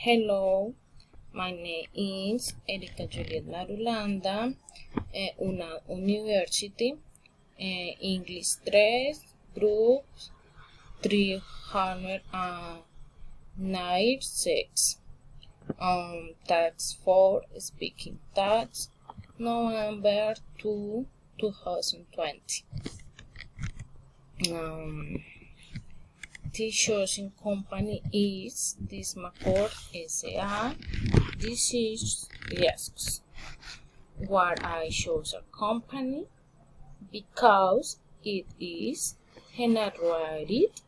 Hello, my name is Erika Juliet Marulanda, una university, English 3, group 396. Tax 4, speaking tax, November 2, 2020. The chosen company is this Macor S.A. This is risks. Why I chose a company? Because it is generated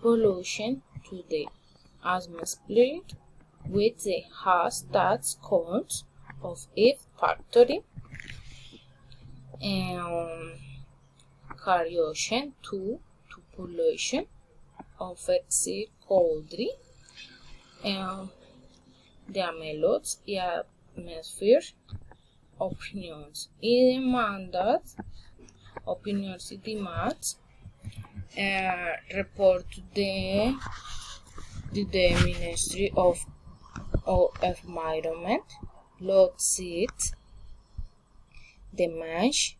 pollution to the atmosphere with the highest tax codes of each factory and carriation to pollution of its country and the melodies y atmosphere opinions y demandas report to the Ministry of Environment lawsuit demands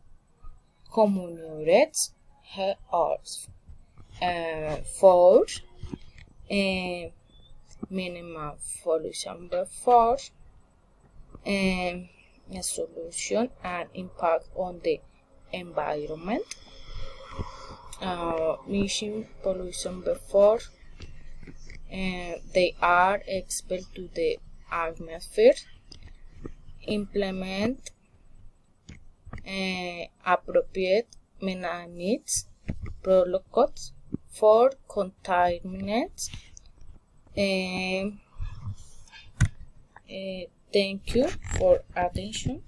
community health for minimum solution before a solution and impact on the environment. Mission pollution before they are expelled to the atmosphere. Implement appropriate mechanisms protocols for contaminants. Thank you for attention.